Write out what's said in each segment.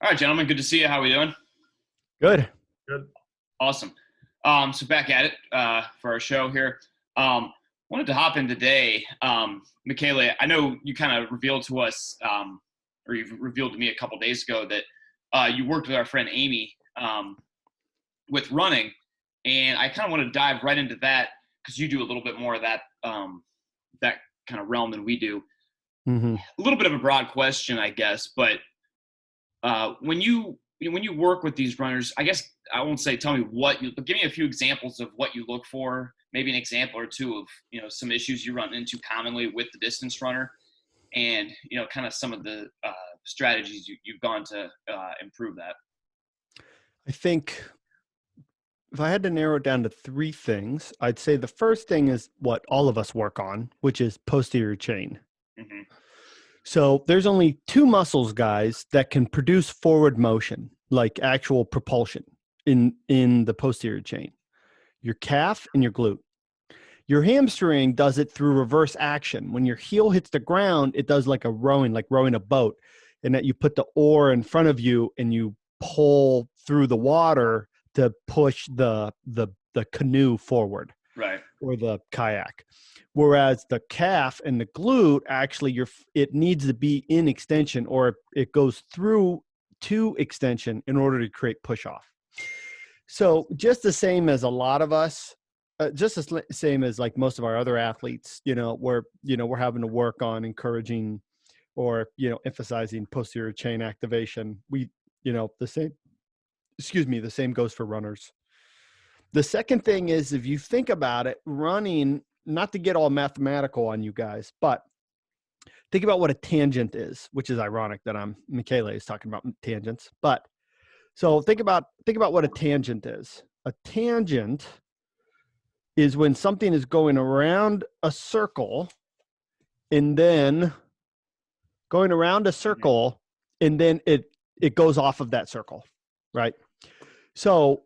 All right, gentlemen, good to see you. How are we doing? Good. Good. Awesome. So back at it for our show here. Wanted to hop in today. Michele, I know you kind of revealed to us, or you've revealed to me a couple days ago that you worked with our friend Amy with running, and I kind of want to dive right into that because you do a little bit more of that that kind of realm than we do. Mm-hmm. A little bit of a broad question, I guess, but when you work with these runners, I guess I won't say tell me what you, but give me a few examples of what you look for, maybe an example or two of some issues you run into commonly with the distance runner, and kind of some of the strategies you've gone to improve that. I think if I had to narrow it down to three things, I'd say the first thing is what all of us work on, which is posterior chain. Mm-hmm. So there's only two muscles, guys, that can produce forward motion, like actual propulsion in the posterior chain. Your calf and your glute. Your hamstring does it through reverse action. When your heel hits the ground, it does like rowing a boat, and that you put the oar in front of you and you pull through the water to push the canoe forward, Right. or the kayak. Whereas the calf and the glute, actually, it needs to be in extension, or it goes through to extension in order to create push off. So just the same as a lot of us, just the same as like most of our other athletes, we're having to work on encouraging or emphasizing posterior chain activation. The same goes for runners. The second thing is, if you think about it, running, not to get all mathematical on you guys, but think about what a tangent is, which is ironic that Michele is talking about tangents. But so think about what a tangent is. A tangent is when something is going around a circle and then going around a circle and then it goes off of that circle, right? So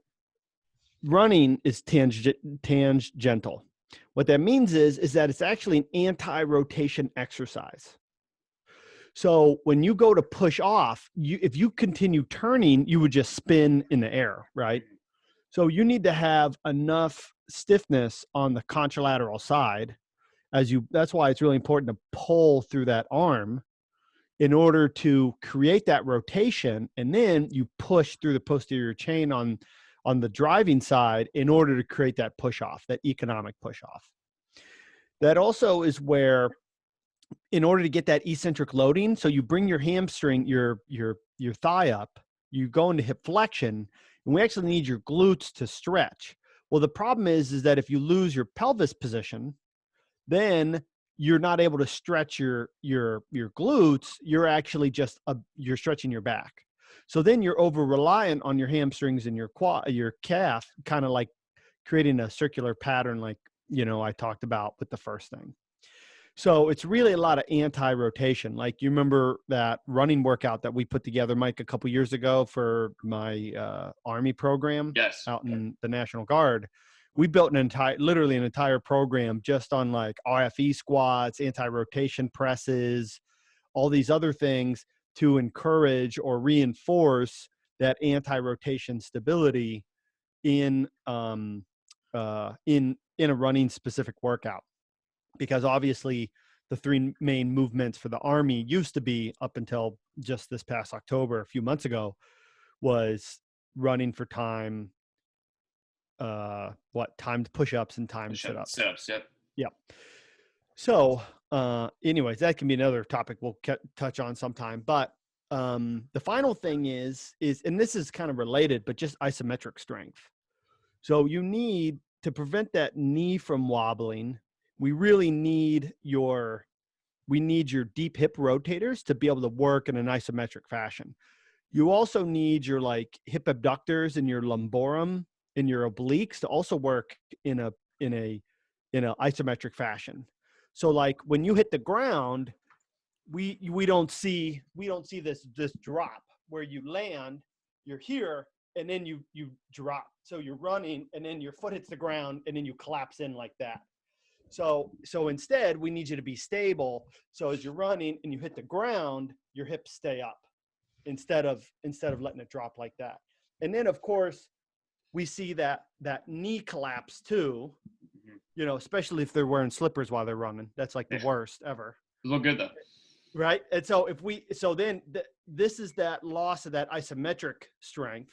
running is tangential. What that means is that it's actually an anti-rotation exercise. So when you go to push off, if you continue turning, you would just spin in the air, right? So you need to have enough stiffness on the contralateral side that's why it's really important to pull through that arm in order to create that rotation. And then you push through the posterior chain on the driving side in order to create that push off, that economic push off. That also is where, in order to get that eccentric loading, so you bring your hamstring, your thigh up, you go into hip flexion, and we actually need your glutes to stretch. Well, the problem is that if you lose your pelvis position, then you're not able to stretch your glutes. You're actually just you're stretching your back. So then you're over reliant on your hamstrings and your calf, kind of like creating a circular pattern, like I talked about with the first thing. So it's really a lot of anti-rotation. Like, you remember that running workout that we put together, Mike, a couple years ago for my Army program? Yes. Out in the National Guard. We built literally an entire program just on like RFE squats, anti-rotation presses, all these other things to encourage or reinforce that anti-rotation stability in a running specific workout. Because obviously the three main movements for the Army used to be, up until just this past October, a few months ago, was running for time, timed push-ups and timed sit-ups. Sit-ups, yep. Yep. So anyways, that can be another topic we'll touch on sometime. But the final thing is, and this is kind of related, but just isometric strength. So you need to prevent that knee from wobbling. We really need your deep hip rotators to be able to work in an isometric fashion. You also need your like hip abductors and your lumborum and your obliques to also work in a isometric fashion. So like when you hit the ground, we don't see this drop where you land, you're here, and then you drop. So you're running and then your foot hits the ground and then you collapse in like that. So instead, we need you to be stable. So as you're running and you hit the ground, your hips stay up. instead of letting it drop like that. And then of course we see that knee collapse too, you know, especially if they're wearing slippers while they're running. That's like the worst ever. They look good though. Right. And so this is that loss of that isometric strength.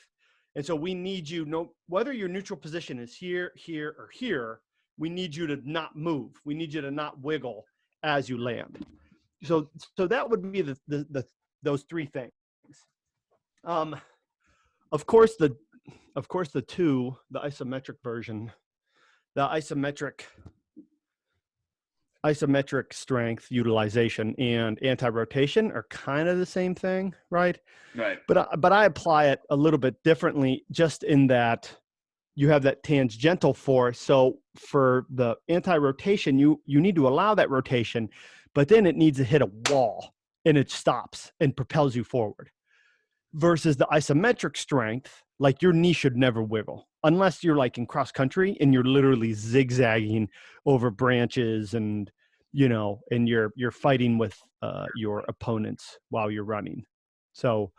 And so we need you, whether your neutral position is here, here, or here, we need you to not move. We need you to not wiggle as you land. So that would be those three things. Of course, the isometric version, the isometric strength utilization and anti-rotation are kind of the same thing, right? Right. But I apply it a little bit differently, just in that you have that tangential force. So for the anti-rotation, you need to allow that rotation, but then it needs to hit a wall and it stops and propels you forward. Versus the isometric strength, like your knee should never wiggle unless you're like in cross country and you're literally zigzagging over branches and, you know, and you're fighting with your opponents while you're running. So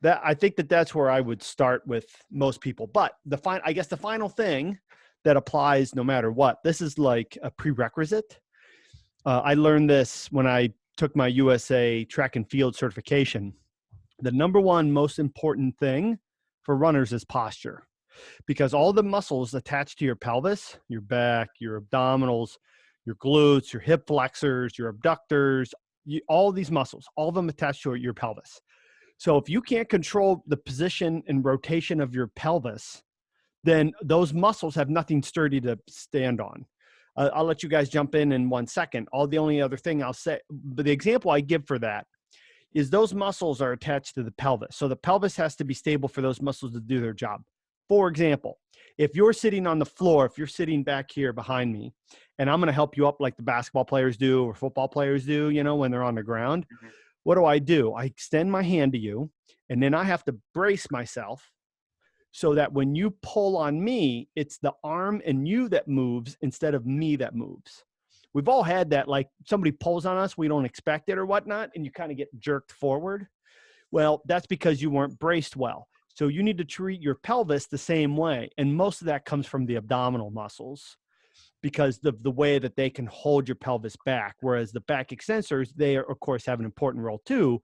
that, I think that's where I would start with most people. But I guess the final thing that applies no matter what, this is like a prerequisite. I learned this when I took my USA track and field certification. The number one most important thing for runners is posture, because all the muscles attached to your pelvis, your back, your abdominals, your glutes, your hip flexors, your abductors, all these muscles, all of them attached to your pelvis. So if you can't control the position and rotation of your pelvis, then those muscles have nothing sturdy to stand on. I'll let you guys jump in 1 second. The only other thing I'll say, but the example I give for that is those muscles are attached to the pelvis. So the pelvis has to be stable for those muscles to do their job. For example, if you're sitting on the floor, if you're sitting back here behind me, and I'm going to help you up like the basketball players do or football players do, you know, when they're on the ground, what do? I extend my hand to you, and then I have to brace myself so that when you pull on me, it's the arm and you that moves instead of me that moves. We've all had that, like somebody pulls on us, we don't expect it or whatnot, and you kind of get jerked forward. Well, that's because you weren't braced well. So you need to treat your pelvis the same way. And most of that comes from the abdominal muscles, because of the way that they can hold your pelvis back. Whereas the back extensors, they are, of course, have an important role too,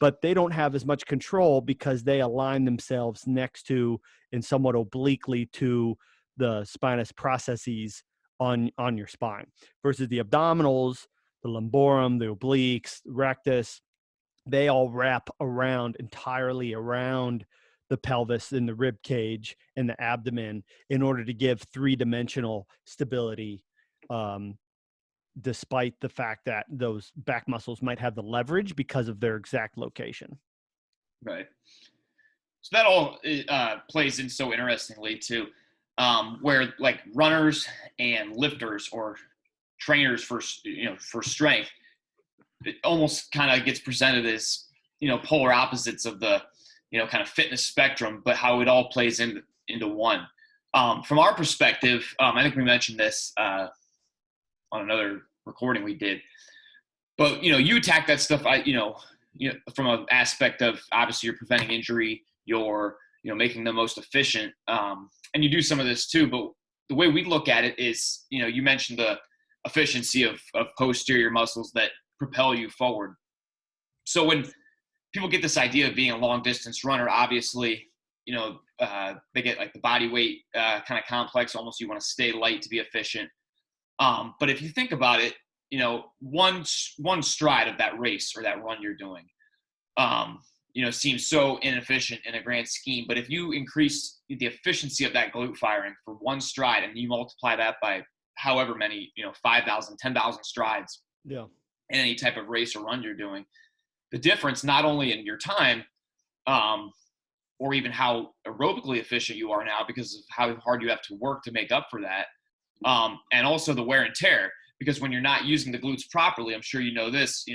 but they don't have as much control because they align themselves next to and somewhat obliquely to the spinous processes on your spine. Versus the abdominals, the lumborum, the obliques, the rectus, they all wrap around entirely around the pelvis and the rib cage and the abdomen in order to give three-dimensional stability, despite the fact that those back muscles might have the leverage because of their exact location. Right. So that all plays in so interestingly too, where like runners and lifters or trainers for strength, it almost kind of gets presented as, polar opposites of the, kind of fitness spectrum, but how it all plays into one. From our perspective, I think we mentioned this on another recording we did, but, you attack that stuff, from an aspect of obviously you're preventing injury, you're, making the most efficient, and you do some of this too, but the way we look at it is, you mentioned the efficiency of posterior muscles that propel you forward. So when people get this idea of being a long distance runner, obviously, they get like the body weight kind of complex. Almost you want to stay light to be efficient. But if you think about it, one stride of that race or that run you're doing, seems so inefficient in a grand scheme. But if you increase the efficiency of that glute firing for one stride and you multiply that by however many, 5,000, 10,000 strides, yeah, in any type of race or run you're doing, the difference not only in your time, or even how aerobically efficient you are now because of how hard you have to work to make up for that, and also the wear and tear, because when you're not using the glutes properly, I'm sure you know this,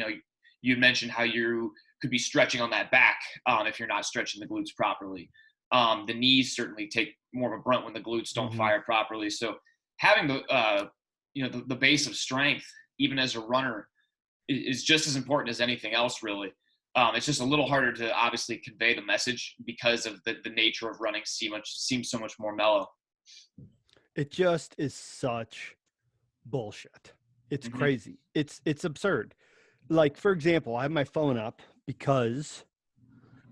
you mentioned how you could be stretching on that back if you're not stretching the glutes properly. The knees certainly take more of a brunt when the glutes don't fire properly. So having the base of strength, even as a runner, is just as important as anything else, really. It's just a little harder to obviously convey the message because of the nature of running seems so much more mellow. It just is such bullshit. It's Mm-hmm. crazy. It's absurd. Like, for example, I have my phone up because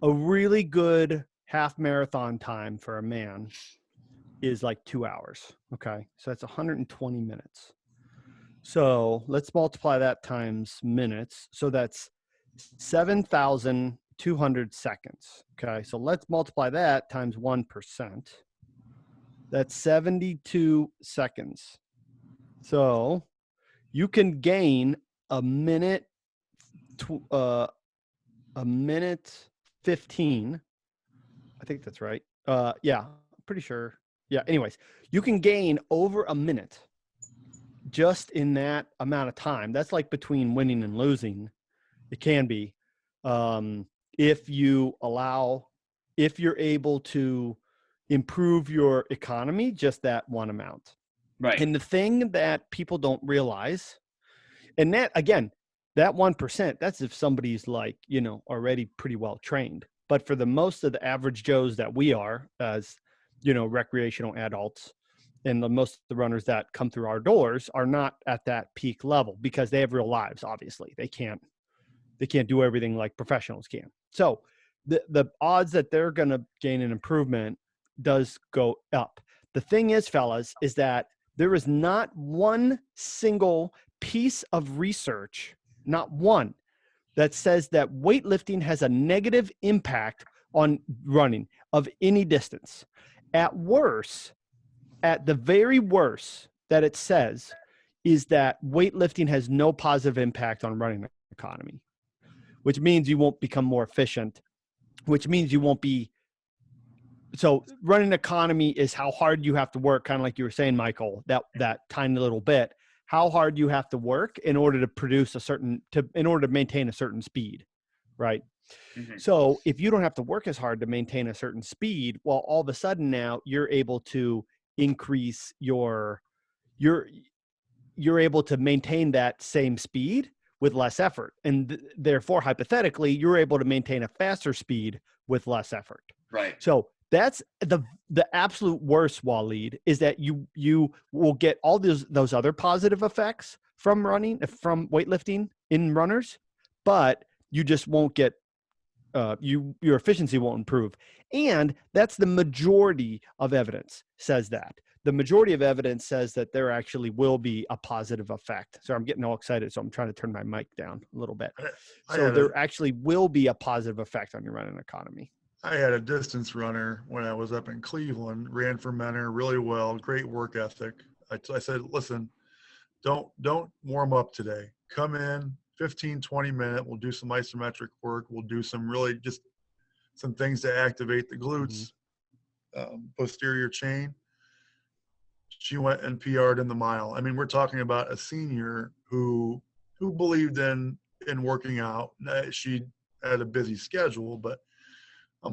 a really good half marathon time for a man is like 2 hours. Okay. So that's 120 minutes. So let's multiply that times minutes. So that's 7,200 seconds. Okay. So let's multiply that times 1%. That's 72 seconds. So you can gain a minute, a minute 15. I think that's right. Yeah, I'm pretty sure. Yeah. Anyways, you can gain over a minute just in that amount of time. That's like between winning and losing. It can be, if you allow, if you're able to improve your economy, just that one amount. Right. And the thing that people don't realize, and that, again, that 1%, that's if somebody's like, already pretty well trained. But for the most of the average Joes that we are as, recreational adults, and most of the runners that come through our doors are not at that peak level because they have real lives. Obviously they can't do everything like professionals can. So the odds that they're going to gain an improvement does go up. The thing is, fellas, is that there is not one single piece of research, not one, that says that weightlifting has a negative impact on running of any distance. At the very worst that it says is that weightlifting has no positive impact on running economy, which means you won't become more efficient, which means you won't be. So running economy is how hard you have to work, kind of like you were saying, Michael, that tiny little bit, how hard you have to work in order to produce in order to maintain a certain speed, right? Mm-hmm. So if you don't have to work as hard to maintain a certain speed, well, all of a sudden now you're able to increase you're able to maintain that same speed with less effort. And therefore, hypothetically, you're able to maintain a faster speed with less effort. Right. So that's the absolute worst, Waleed, is that you will get all those other positive effects from running, from weightlifting in runners, but you just won't get, your efficiency won't improve. And that's the majority of evidence says that. The majority of evidence says that there actually will be a positive effect. So I'm getting all excited, so I'm trying to turn my mic down a little bit. So there actually will be a positive effect on your running economy. I had a distance runner when I was up in Cleveland, ran for Menor really well, great work ethic. I said, listen, don't warm up today. Come in 15, 20 minutes. We'll do some isometric work. We'll do some really just some things to activate the glutes, posterior chain. She went and PR'd in the mile. I mean, we're talking about a senior who believed in working out. She had a busy schedule, but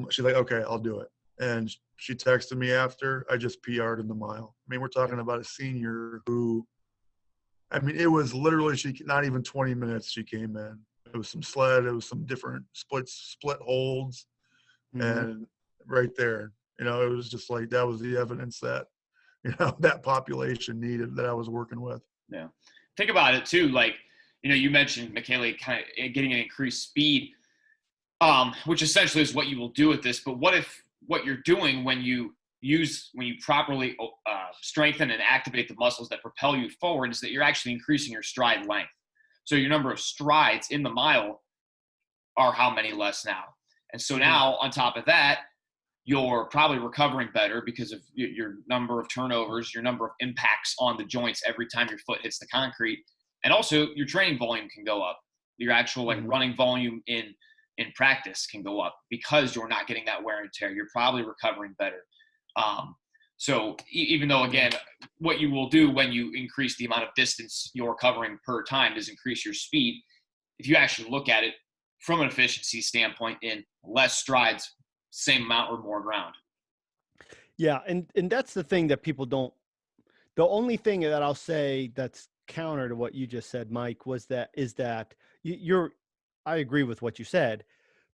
she's like, okay, I'll do it. And she texted me after. I just PR'd in the mile. I mean, we're talking about a senior who, I mean, it was literally, not even 20 minutes she came in. It was some sled. It was some different split holds. And right there, it was just like, that was the evidence that, that population needed that I was working with. Yeah. Think about it too. Like, you mentioned, Michele, kind of getting an increased speed, which essentially is what you will do with this. But what if what you're doing when you properly strengthen and activate the muscles that propel you forward is that you're actually increasing your stride length. So your number of strides in the mile are how many less now. And so now on top of that, you're probably recovering better because of your number of turnovers, your number of impacts on the joints every time your foot hits the concrete. And also your training volume can go up. Your actual running volume in practice can go up because you're not getting that wear and tear. You're probably recovering better. So even though, again, what you will do when you increase the amount of distance you're covering per time is increase your speed, if you actually look at it from an efficiency standpoint, in less strides, same amount or more ground. Yeah. And that's the thing that people don't, the only thing that I'll say that's counter to what you just said, Mike, is that I agree with what you said,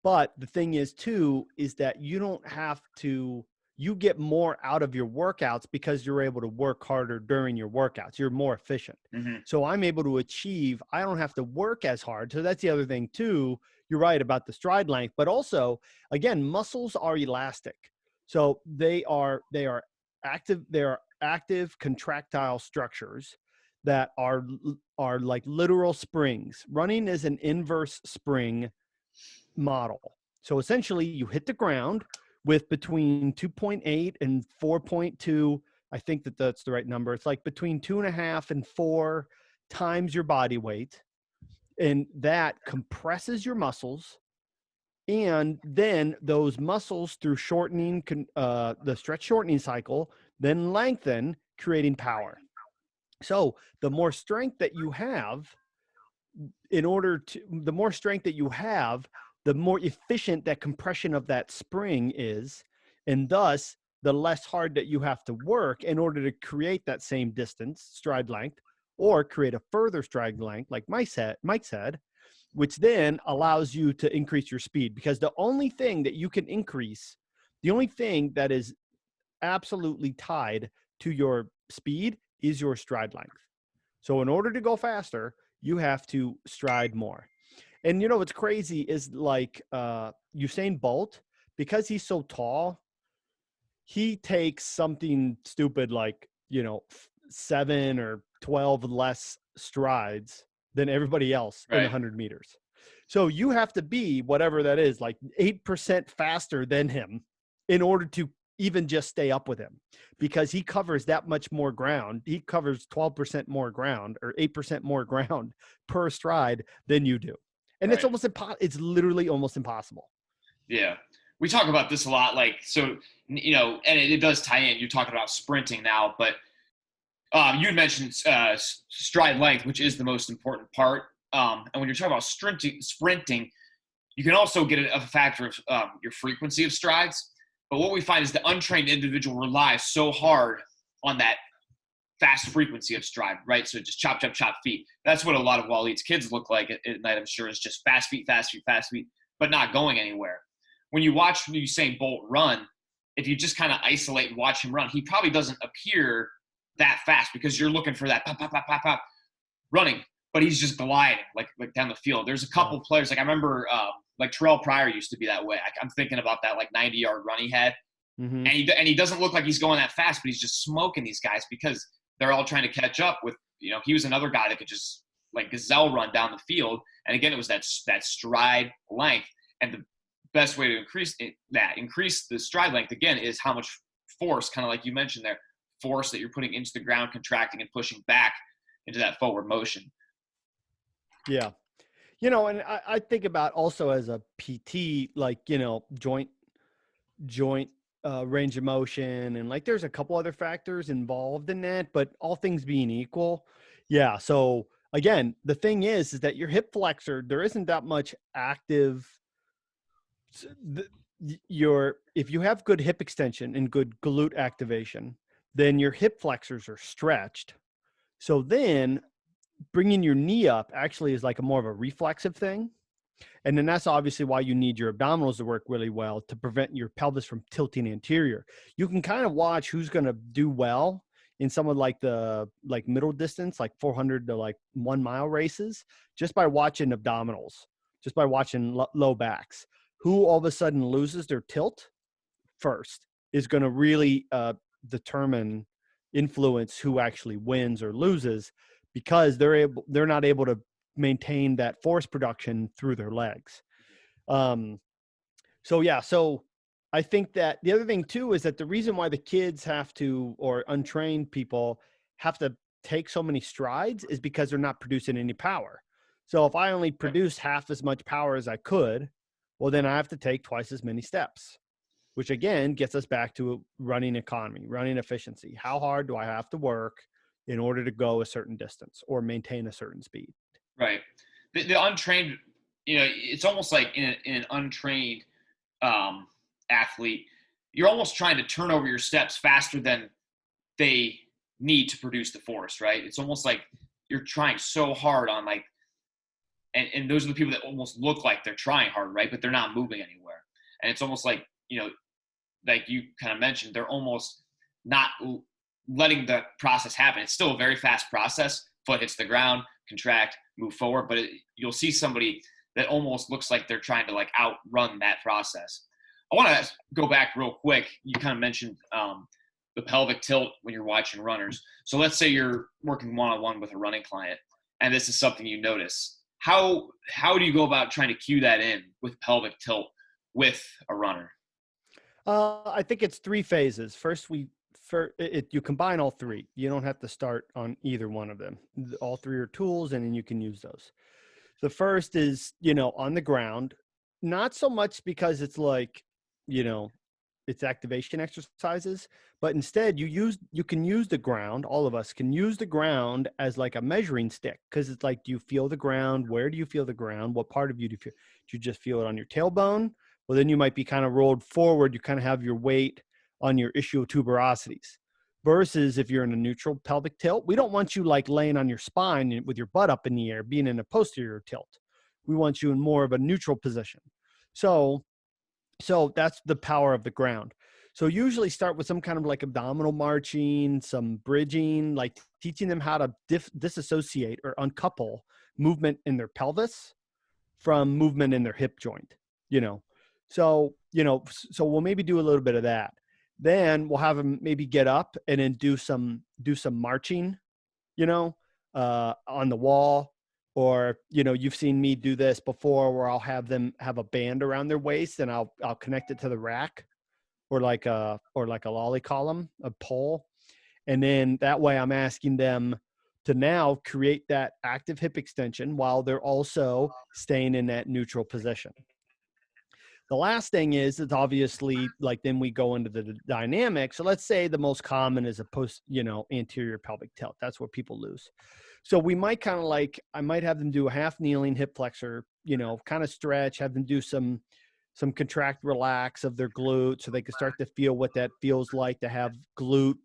But the thing is too, is that you get more out of your workouts because you're able to work harder during your workouts. You're more efficient. Mm-hmm. So I'm able to achieve, I don't have to work as hard. So that's the other thing too. You're right about the stride length, but also again, muscles are elastic. So they are active contractile structures that are like literal springs. Running is an inverse spring model. So essentially you hit the ground with between 2.8 and 4.2. I think that's the right number. It's like between 2.5 and 4 times your body weight. And that compresses your muscles. And then those muscles through shortening, the stretch shortening cycle, then lengthen, creating power. So the more strength that you have, the more strength that you have, the more efficient that compression of that spring is, and thus the less hard that you have to work in order to create that same distance, stride length, or create a further stride length, like Mike said, which then allows you to increase your speed. Because the only thing that you can increase, the only thing that is absolutely tied to your speed is your stride length. So in order to go faster, you have to stride more. And you know what's crazy is like Usain Bolt, because he's so tall, he takes something stupid like, 7 or 12 less strides than everybody else in 100 meters. So you have to be whatever that is, like 8% faster than him in order to even just stay up with him, because he covers that much more ground. He covers 12% more ground or 8% more ground per stride than you do. And it's almost it's literally almost impossible. Yeah. We talk about this a lot. Like, so, and it does tie in. You're talking about sprinting now, but you had mentioned stride length, which is the most important part. And when you're talking about sprinting, you can also get a factor of your frequency of strides. But what we find is the untrained individual relies so hard on that fast frequency of stride, right? So just chop, chop, chop feet. That's what a lot of Waleed's kids look like at night, I'm sure, is just fast feet, fast feet, fast feet, but not going anywhere. When you watch Usain Bolt run, if you just kind of isolate and watch him run, he probably doesn't appear that fast because you're looking for that pop, pop, pop, pop, pop running, but he's just gliding like down the field. There's a couple players, like I remember like Terrell Pryor used to be that way. I'm thinking about that like 90-yard run he had. Mm-hmm. And he doesn't look like he's going that fast, but he's just smoking these guys because they're all trying to catch up with, he was another guy that could just like gazelle run down the field. And again, it was that stride length. And the best way to increase the stride length, again, is how much force, kind of like you mentioned there, force that you're putting into the ground, contracting and pushing back into that forward motion. Yeah. And I think about also as a PT, like, joint range of motion, and like there's a couple other factors involved in that, but all things being equal. Yeah. So again, the thing is that your hip flexor, there isn't that much active. If you have good hip extension and good glute activation, then your hip flexors are stretched. So then bringing your knee up actually is like more of a reflexive thing. And then that's obviously why you need your abdominals to work really well to prevent your pelvis from tilting anterior. You can kind of watch who's going to do well in some of like the middle distance, like 400 to like 1 mile races, just by watching abdominals, just by watching low backs. Who all of a sudden loses their tilt first is going to really influence who actually wins or loses, because they're not able to maintain that force production through their legs. So I think that the other thing too is that the reason why the kids or untrained people have to take so many strides is because they're not producing any power. So if I only produce half as much power as I could, well, then I have to take twice as many steps, which again gets us back to running economy, running efficiency. How hard do I have to work in order to go a certain distance or maintain a certain speed? Right. The untrained, it's almost like in an untrained athlete, you're almost trying to turn over your steps faster than they need to produce the force, right? It's almost like you're trying so hard on like and those are the people that almost look like they're trying hard, right? But they're not moving anywhere. And it's almost like, like you kind of mentioned, they're almost not letting the process happen. It's still a very fast process. Foot hits the ground, contract, move forward. But you'll see somebody that almost looks like they're trying to like outrun that process. I want to go back real quick. You kind of mentioned the pelvic tilt when you're watching runners. So let's say you're working one-on-one with a running client, and this is something you notice. How do you go about trying to cue that in with pelvic tilt with a runner? I think it's 3 phases. First, you combine all 3. You don't have to start on either one of them. All 3 are tools, and then you can use those. The first is, on the ground, not so much because it's like, it's activation exercises, but instead you can use the ground. All of us can use the ground as like a measuring stick, because it's like, do you feel the ground? Where do you feel the ground? What part of you do you feel? Do you just feel it on your tailbone? Well, then you might be kind of rolled forward. You kind of have your weight on your ischial tuberosities. Versus if you're in a neutral pelvic tilt, we don't want you like laying on your spine with your butt up in the air, being in a posterior tilt. We want you in more of a neutral position. So that's the power of the ground. So usually start with some kind of like abdominal marching, some bridging, like teaching them how to disassociate or uncouple movement in their pelvis from movement in their hip joint, So we'll maybe do a little bit of that. Then we'll have them maybe get up and then do some marching, on the wall. Or, you've seen me do this before, where I'll have them have a band around their waist, and I'll connect it to the rack, or like a lolly column, a pole. And then that way I'm asking them to now create that active hip extension while they're also staying in that neutral position. The last thing is, it's obviously like, then we go into the dynamic. So let's say the most common is anterior pelvic tilt. That's where people lose. So we might kind of like, I might have them do a half kneeling hip flexor, kind of stretch, have them do some contract relax of their glute, so they can start to feel what that feels like to have glute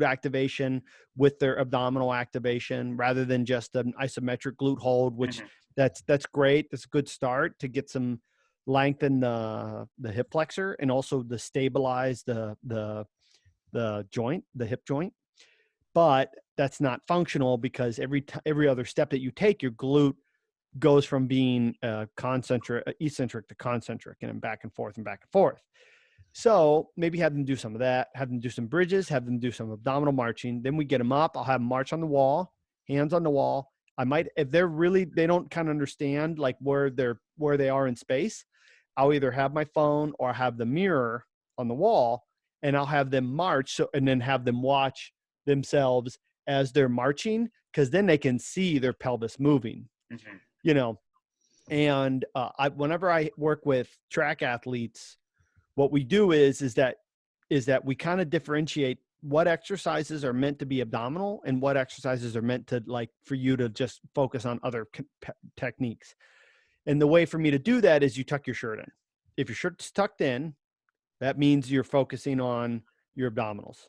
activation with their abdominal activation, rather than just an isometric glute hold, which that's great. That's a good start to get some lengthen the hip flexor, and also to stabilize the joint, the hip joint. But that's not functional, because every other step that you take, your glute goes from being eccentric to concentric, and then back and forth and back and forth. So maybe have them do some of that, have them do some bridges, have them do some abdominal marching. Then we get them up. I'll have them march on the wall, hands on the wall. I might, if they don't kind of understand like where they are in space, I'll either have my phone or have the mirror on the wall, and I'll have them march. And then have them watch themselves as they're marching, because then they can see their pelvis moving. And whenever I work with track athletes, what we do is that we kind of differentiate what exercises are meant to be abdominal and what exercises are meant to, like, for you to just focus on other techniques. And the way for me to do that is you tuck your shirt in. If your shirt's tucked in, that means you're focusing on your abdominals.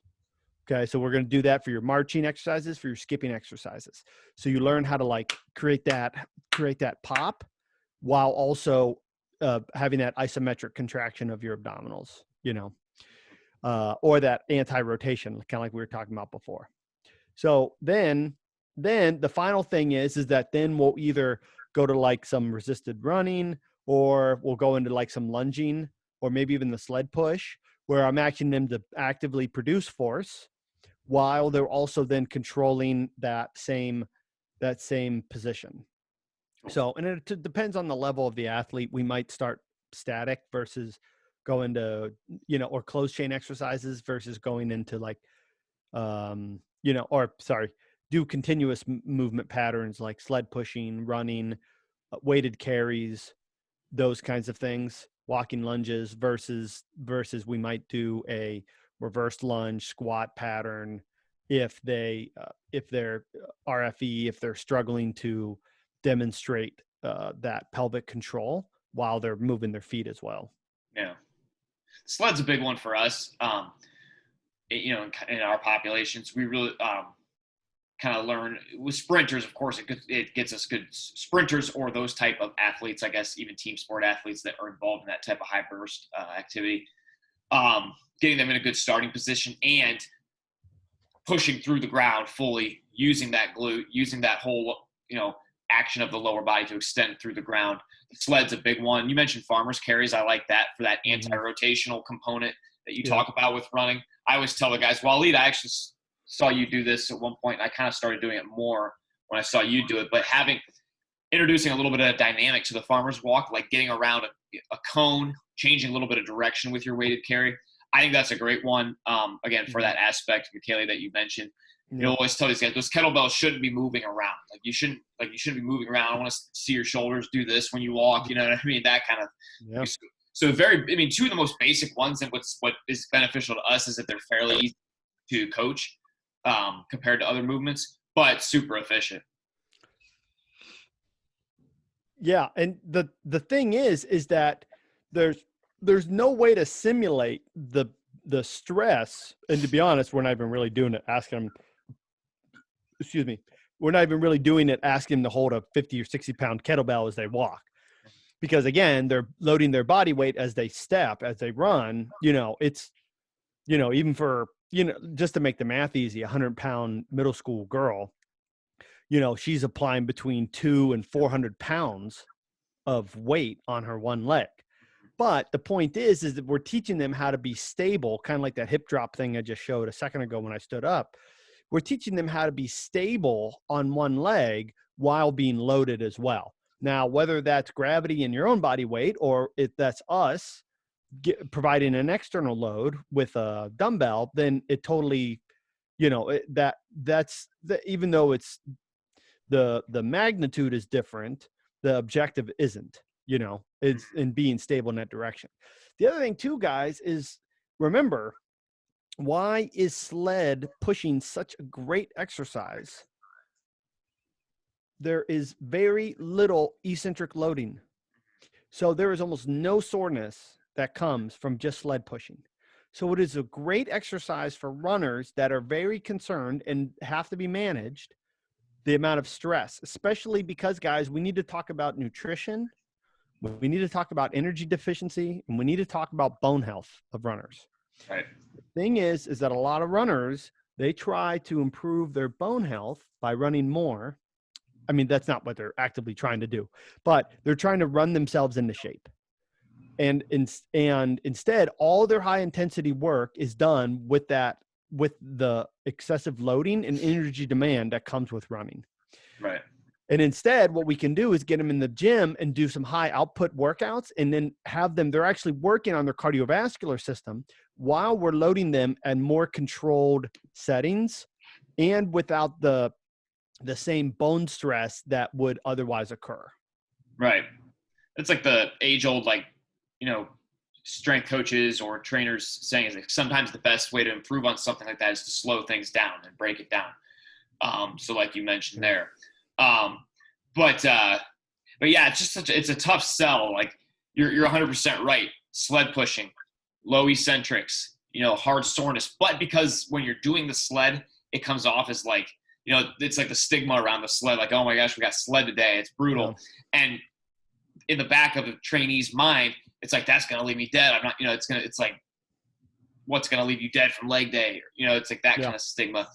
Okay, so we're going to do that for your marching exercises, for your skipping exercises. So you learn how to like create that pop, while also having that isometric contraction of your abdominals, or that anti-rotation, kind of like we were talking about before. So then the final thing is that then we'll either go to like some resisted running, or we'll go into like some lunging, or maybe even the sled push, where I'm asking them to actively produce force, while they're also then controlling that same position. So, and it depends on the level of the athlete. We might start static versus go into, or closed chain exercises versus going into like, do continuous movement patterns like sled pushing, running, weighted carries, those kinds of things, walking lunges, versus we might do a reversed lunge squat pattern if they're RFE, if they're struggling to demonstrate that pelvic control while they're moving their feet as well. Yeah, sled's a big one for us. In our populations, we really kind of learn with sprinters. Of course, it gets us good sprinters or those type of athletes, I guess, even team sport athletes that are involved in that type of high burst activity. Getting them in a good starting position and pushing through the ground fully, using that glute, using that whole, action of the lower body to extend through the ground. The sled's a big one. You mentioned farmer's carries. I like that for that anti-rotational component that you talk about with running. I always tell the guys, Waleed, I actually saw you do this at one point. I kind of started doing it more when I saw you do it, but introducing a little bit of dynamic to the farmer's walk, like getting around a cone, changing a little bit of direction with your weighted carry. I think that's a great one. Again, for that aspect, Michele, that you mentioned. You'll always tell these guys those kettlebells shouldn't be moving around. You shouldn't be moving around. I want to see your shoulders do this when you walk. You know what I mean? That kind of. Yeah. So two of the most basic ones, and what is beneficial to us is that they're fairly easy to coach compared to other movements, but super efficient. Yeah, and the thing is that there's no way to simulate the stress. And to be honest, we're not even really doing it. We're not even really doing it asking them to hold a 50 or 60 pound kettlebell as they walk, because again, they're loading their body weight as they step, as they run. It's even for just to make the math easy, 100-pound middle school girl, she's applying between 200 and 400 pounds of weight on her one leg. But the point is that we're teaching them how to be stable, kind of like that hip drop thing I just showed a second ago when I stood up. We're teaching them how to be stable on one leg while being loaded as well. Now, whether that's gravity in your own body weight, or if that's us providing an external load with a dumbbell, then it totally, even though it's the magnitude is different, the objective isn't. It's in being stable in that direction. The other thing too, guys, is remember, why is sled pushing such a great exercise? There is very little eccentric loading. So there is almost no soreness that comes from just sled pushing. So it is a great exercise for runners that are very concerned and have to be managed, the amount of stress, especially because, guys, we need to talk about nutrition. We need to talk about energy deficiency, and we need to talk about bone health of runners. Right. The thing is that a lot of runners, they try to improve their bone health by running more. I mean, that's not what they're actively trying to do, but they're trying to run themselves into shape. And instead, all their high intensity work is done with the excessive loading and energy demand that comes with running. Right. And instead, what we can do is get them in the gym and do some high output workouts, and then they're actually working on their cardiovascular system while we're loading them at more controlled settings and without the same bone stress that would otherwise occur. Right. It's like the age old, strength coaches or trainers saying is like sometimes the best way to improve on something like that is to slow things down and break it down. So like you mentioned there. But yeah, it's a tough sell. Like you're 100% right. Sled pushing, low eccentrics, hard soreness. But because when you're doing the sled, it comes off as like, it's like the stigma around the sled. Like, oh my gosh, we got sled today. It's brutal. Yeah. And in the back of the trainee's mind, it's like, that's going to leave me dead. I'm not, it's like, what's going to leave you dead from leg day? It's like that kind of stigma.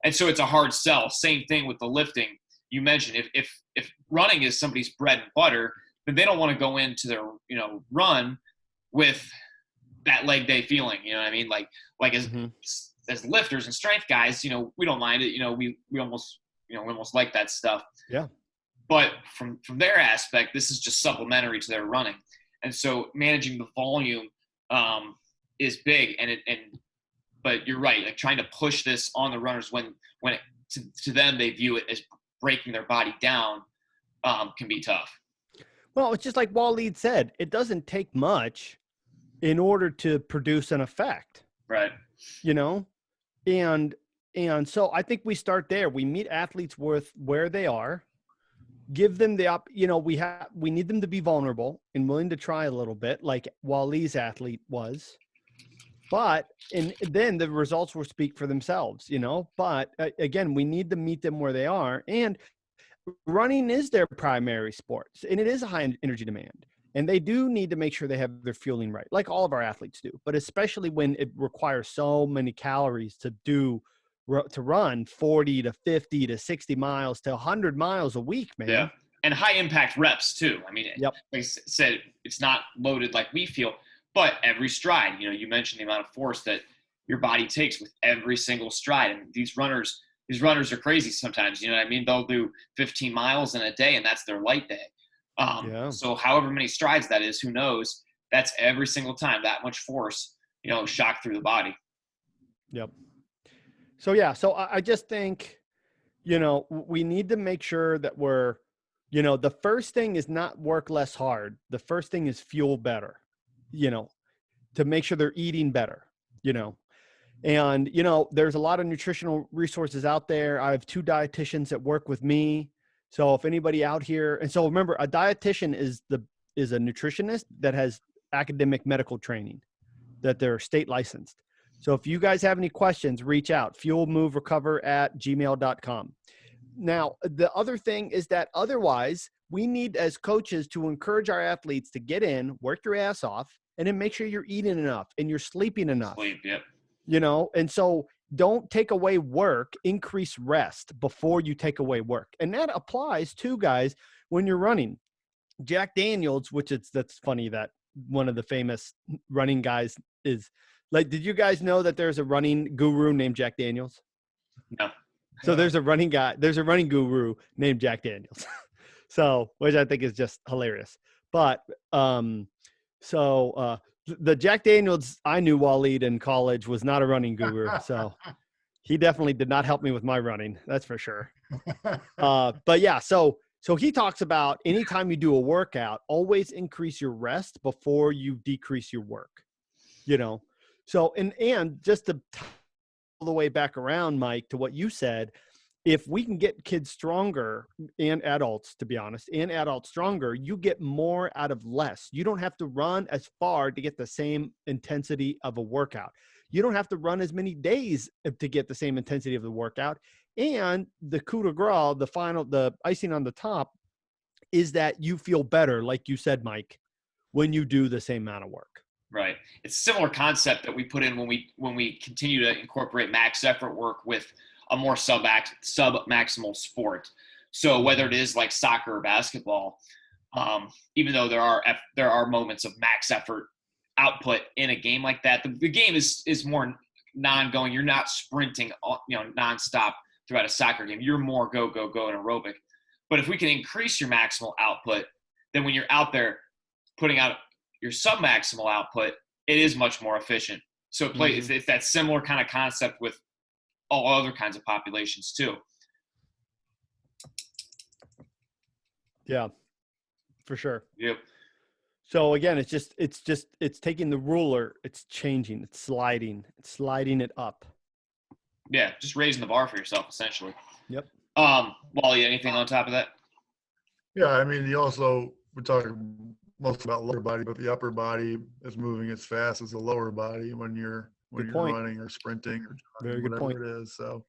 And so it's a hard sell. Same thing with the lifting. You mentioned if running is somebody's bread and butter, then they don't want to go into their, run with that leg day feeling. You know what I mean? Like as lifters and strength guys, we don't mind it. We almost like that stuff. Yeah. But from their aspect, this is just supplementary to their running. And so managing the volume is big. But you're right. Like trying to push this on the runners when to them, they view it as breaking their body down can be tough. Well, it's just like Waleed said, it doesn't take much in order to produce an effect. Right. And so I think we start there. We meet athletes with where they are, give them we need them to be vulnerable and willing to try a little bit, like Waleed's athlete was. But, and then the results will speak for themselves, but again, we need to meet them where they are. And running is their primary sport, and it is a high energy demand. And they do need to make sure they have their fueling right, like all of our athletes do, but especially when it requires so many calories to run 40 to 50 to 60 miles to 100 miles a week, man. Yeah. And high impact reps too. I mean, Yep. Like I said, it's not loaded like we feel, but every stride, you mentioned the amount of force that your body takes with every single stride. And these runners are crazy sometimes. You know what I mean? They'll do 15 miles in a day, and that's their light day. So however many strides that is, who knows? That's every single time, that much force, shock through the body. Yep. So, yeah. So I just think, we need to make sure that we're, the first thing is not work less hard. The first thing is fuel better, to make sure they're eating better, and, there's a lot of nutritional resources out there. I have 2 dietitians that work with me. So if anybody out here, and so remember, a dietitian is a nutritionist that has academic medical training, that they're state licensed. So if you guys have any questions, reach out, fuelmoverecover@gmail.com. Now, the other thing is that otherwise we need as coaches to encourage our athletes to get in, work your ass off, and then make sure you're eating enough and you're sleeping enough. Sleep, yep. And so don't take away work, increase rest before you take away work. And that applies to guys when you're running. Jack Daniels, that's funny that one of the famous running guys is like, did you guys know that there's a running guru named Jack Daniels? No. So there's a running guru named Jack Daniels. So, which I think is just hilarious. But, the Jack Daniels I knew Waleed in college was not a running guru. So he definitely did not help me with my running. That's for sure. But yeah, so he talks about anytime you do a workout, always increase your rest before you decrease your work, So, and just to all the way back around, Mike, to what you said, if we can get kids stronger and adults, to be honest, and adults stronger, you get more out of less. You don't have to run as far to get the same intensity of a workout. You don't have to run as many days to get the same intensity of the workout. And the coup de grace, the icing on the top, is that you feel better, like you said, Mike, when you do the same amount of work. Right. It's a similar concept that we put in when we continue to incorporate max effort work with a more sub-maximal sport. So whether it is like soccer or basketball, even though there are moments of max effort output in a game like that, the game is more non-going. You're not sprinting, nonstop throughout a soccer game. You're more go and aerobic. But if we can increase your maximal output, then when you're out there putting out your sub-maximal output, it is much more efficient. So it's that similar kind of concept with all other kinds of populations too. Yeah, for sure. Yep. So again, it's taking the ruler, it's changing, it's sliding it up. Yeah, just raising the bar for yourself, essentially. Yep. Wally, anything on top of that? Yeah, I mean, we're talking mostly about lower body, but the upper body is moving as fast as the lower body when you're running or sprinting or very good point. It is. So,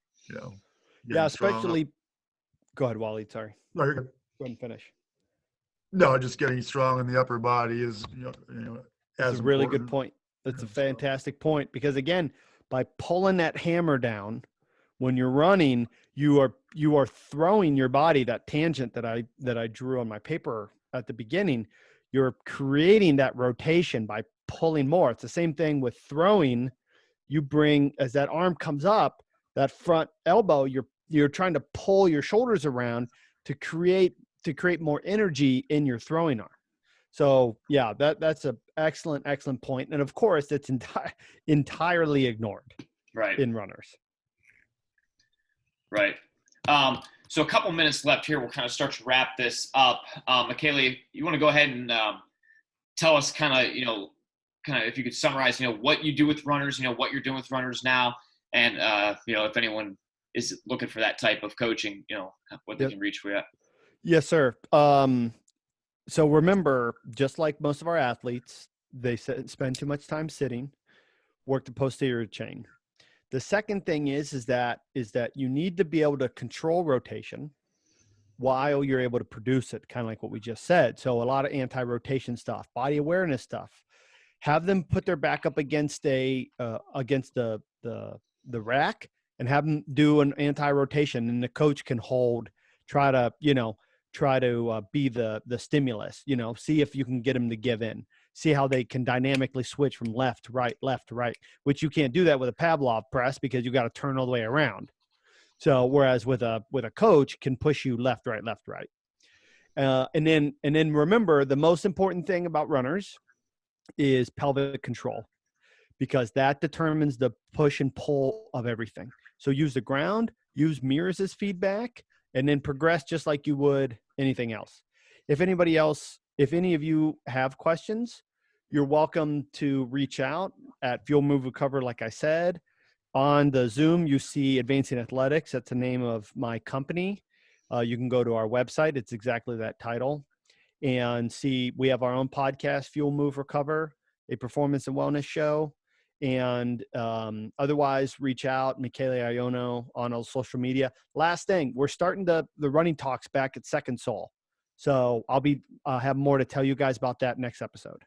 yeah, especially. Go ahead, Wally. Sorry. No, you're good. Go ahead and finish. No, just getting strong in the upper body is, That's a really good point. That's a fantastic point, because again, by pulling that hammer down, when you're running, you are throwing your body, that tangent that I drew on my paper at the beginning. You're creating that rotation by pulling more. It's the same thing with throwing. You bring, as that arm comes up, that front elbow, you're trying to pull your shoulders around to create more energy in your throwing arm. So yeah, that's a excellent point. And of course, it's entirely ignored in runners. Right. So a couple minutes left here. We'll kind of start to wrap this up. Michele, you want to go ahead and tell us kind of if you could summarize, what you do with runners, what you're doing with runners now, and if anyone is looking for that type of coaching, what they can reach for you. Yes, sir. So remember, just like most of our athletes, they spend too much time sitting. work the posterior chain. The second thing is that you need to be able to control rotation while you're able to produce it, kind of like what we just said. So a lot of anti-rotation stuff, body awareness stuff. Have them put their back up against the rack and have them do an anti-rotation, and the coach can try to be the stimulus, see if you can get them to give in, see how they can dynamically switch from left to right, which you can't do that with a Pavlov press because you got to turn all the way around. So whereas with a coach can push you left, right. And then remember, the most important thing about runners is pelvic control, because that determines the push and pull of everything. So use the ground, use mirrors as feedback, and then progress just like you would anything else. If any of you have questions, you're welcome to reach out at Fuel Move Recover. Like I said, on the Zoom, you see Advancing Athletics. That's the name of my company. You can go to our website. It's exactly that title. And see, we have our own podcast, Fuel Move Recover, a performance and wellness show. And otherwise, reach out, Michele Ionno on all social media. Last thing, we're starting the running talks back at Second Soul. So I'll have more to tell you guys about that next episode.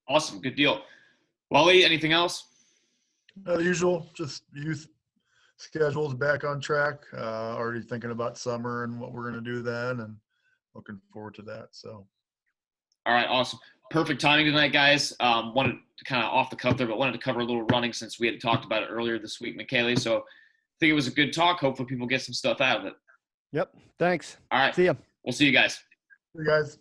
Awesome. Good deal. Wally, anything else? The usual, just youth schedules back on track. Already thinking about summer and what we're going to do then, and looking forward to that. So, all right, awesome, perfect timing tonight, guys. Wanted to kind of off the cuff there, but wanted to cover a little running since we had talked about it earlier this week, Michele. So, I think it was a good talk. Hopefully, people get some stuff out of it. Yep. Thanks. All right. See ya. We'll see you guys. See you guys.